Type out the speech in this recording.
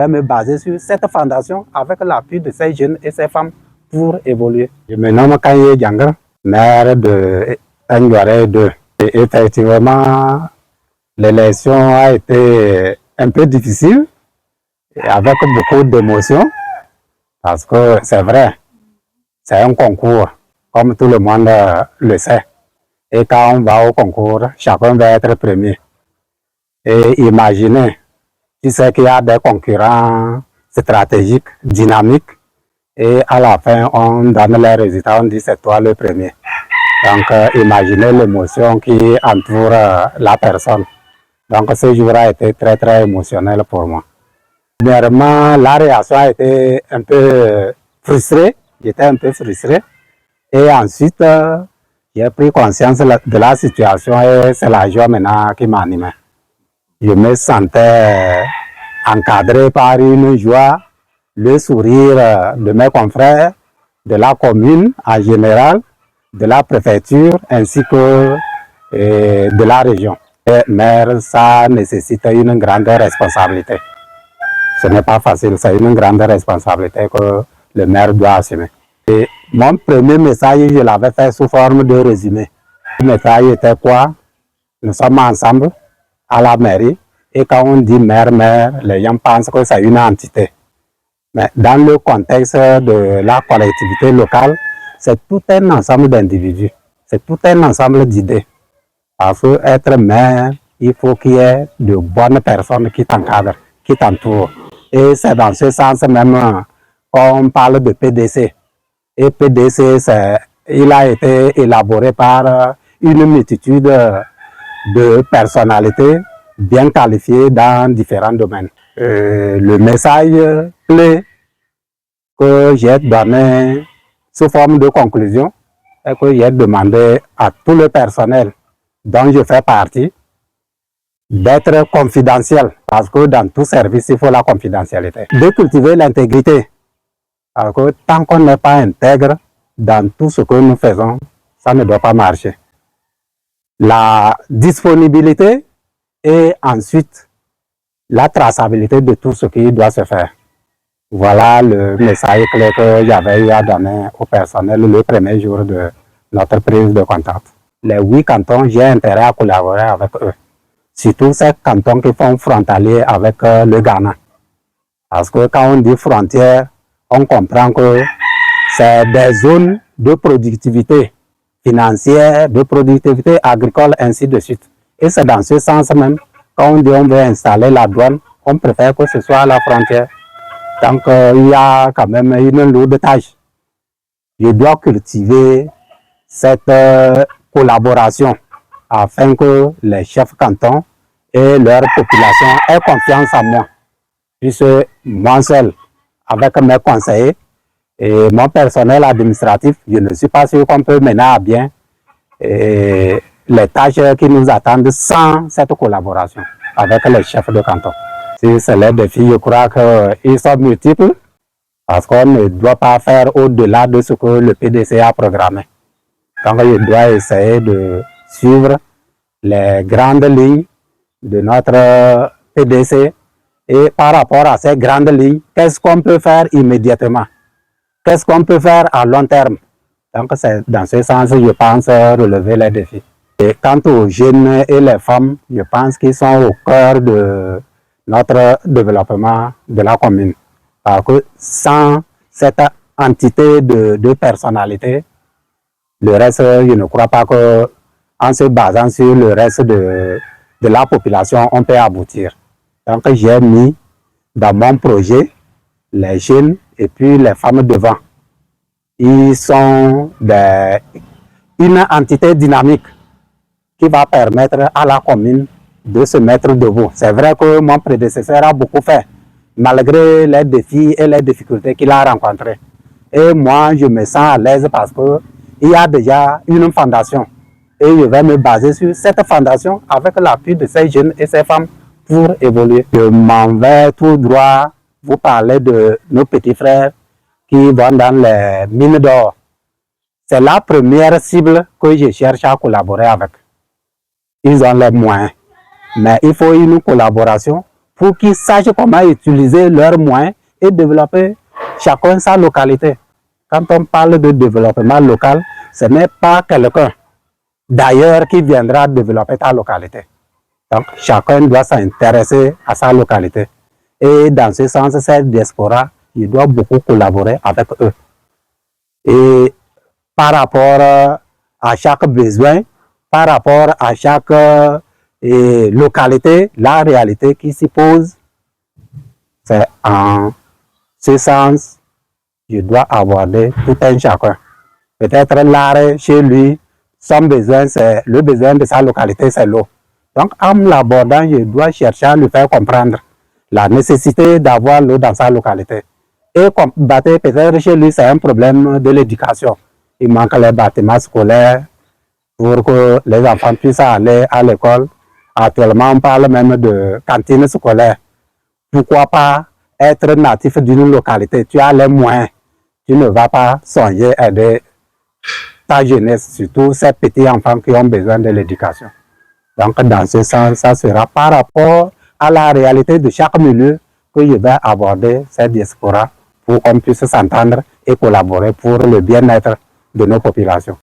Je vais me baser sur cette fondation avec l'appui de ces jeunes et ces femmes pour évoluer. Je me nomme Kanye Django, maire de Ngouaré 2. Et effectivement, l'élection a été un peu difficile et avec beaucoup d'émotions parce que c'est vrai, c'est un concours, comme tout le monde le sait. Et quand on va au concours, chacun va être premier. Et imaginez, tu sais qu'il y a des concurrents stratégiques, dynamiques, et à la fin, on donne les résultats, on dit c'est toi le premier. Donc, imaginez l'émotion qui entoure la personne. Donc, ce jour a été très, très émotionnel pour moi. Premièrement, la réaction a été un peu frustrée. J'étais un peu frustré. Et ensuite, j'ai pris conscience de la situation et c'est la joie maintenant qui m'animait. Je me sentais encadré par une joie, le sourire de mes confrères, de la commune en général, de la préfecture ainsi que de la région. Mais ça nécessite une grande responsabilité. Ce n'est pas facile, c'est une grande responsabilité que le maire doit assumer. Et mon premier message, je l'avais fait sous forme de résumé. Le message était quoi? Nous sommes ensemble à la mairie et quand on dit maire, les gens pensent que c'est une entité. Mais dans le contexte de la collectivité locale, c'est tout un ensemble d'individus, c'est tout un ensemble d'idées. Parce que être maire, il faut qu'il y ait de bonnes personnes qui t'encadrent, qui t'entourent. Et c'est dans ce sens même qu'on parle de PDC. Et PDC, il a été élaboré par une multitude de personnalités bien qualifiées dans différents domaines. Le message clé que j'ai donné sous forme de conclusion est que j'ai demandé à tout le personnel dont je fais partie d'être confidentiel, parce que dans tout service, il faut la confidentialité. De cultiver l'intégrité, parce que tant qu'on n'est pas intègre dans tout ce que nous faisons, ça ne doit pas marcher. La disponibilité et ensuite la traçabilité de tout ce qui doit se faire. Voilà le message clé que j'avais eu à donner au personnel le premier jour de notre prise de contact. Les 8 cantons, j'ai intérêt à collaborer avec eux. Surtout ces cantons qui font frontalier avec le Ghana. Parce que quand on dit frontière, on comprend que c'est des zones de productivité financière, de productivité agricole, ainsi de suite. Et c'est dans ce sens même, quand on dit on veut installer la douane, on préfère que ce soit à la frontière. Donc il y a quand même une lourde tâche. Je dois cultiver cette collaboration afin que les chefs cantons et leur population aient confiance en moi. Puisque moi seul, avec mes conseillers et mon personnel administratif, je ne suis pas sûr qu'on peut mener à bien les tâches qui nous attendent sans cette collaboration avec les chefs de canton. Si c'est les défis, je crois qu'ils sont multiples parce qu'on ne doit pas faire au-delà de ce que le PDC a programmé. Donc, je dois essayer de suivre les grandes lignes de notre PDC et par rapport à ces grandes lignes, qu'est-ce qu'on peut faire immédiatement? Qu'est-ce qu'on peut faire à long terme? Donc, c'est dans ce sens, je pense, relever les défis. Et quant aux jeunes et les femmes, je pense qu'ils sont au cœur de notre développement de la commune. Parce que sans cette entité de personnalité, le reste, je ne crois pas qu'en se basant sur le reste de la population, on peut aboutir. Donc, j'ai mis dans mon projet les jeunes et puis les femmes devant. Ils sont une entité dynamique qui va permettre à la commune de se mettre debout. C'est vrai que mon prédécesseur a beaucoup fait, malgré les défis et les difficultés qu'il a rencontrés. Et moi, je me sens à l'aise parce qu'il y a déjà une fondation. Et je vais me baser sur cette fondation avec l'appui de ces jeunes et ces femmes pour évoluer. Je m'en vais tout droit vous parler de nos petits frères qui vont dans les mines d'or. C'est la première cible que je cherche à collaborer avec. Ils ont les moyens, mais il faut une collaboration pour qu'ils sachent comment utiliser leurs moyens et développer chacun sa localité. Quand on parle de développement local, ce n'est pas quelqu'un d'ailleurs qui viendra développer ta localité. Donc, chacun doit s'intéresser à sa localité. Et dans ce sens, cette diaspora, il doit beaucoup collaborer avec eux. Et par rapport à chaque besoin, par rapport à chaque localité, la réalité qui s'y pose, c'est en ce sens, je dois aborder tout un chacun. Peut-être l'art chez lui, son besoin, c'est le besoin de sa localité, c'est l'eau. Donc, en l'abordant, je dois chercher à lui faire comprendre la nécessité d'avoir l'eau dans sa localité. Et peut-être chez lui, c'est un problème de l'éducation. Il manque les bâtiments scolaires pour que les enfants puissent aller à l'école. Actuellement, on parle même de cantine scolaire. Pourquoi pas être natif d'une localité? Tu as les moyens. Tu ne vas pas songer à aider ta jeunesse, surtout ces petits enfants qui ont besoin de l'éducation. Donc, dans ce sens, ça sera par rapport à la réalité de chaque milieu que je vais aborder cette diaspora pour qu'on puisse s'entendre et collaborer pour le bien-être de nos populations.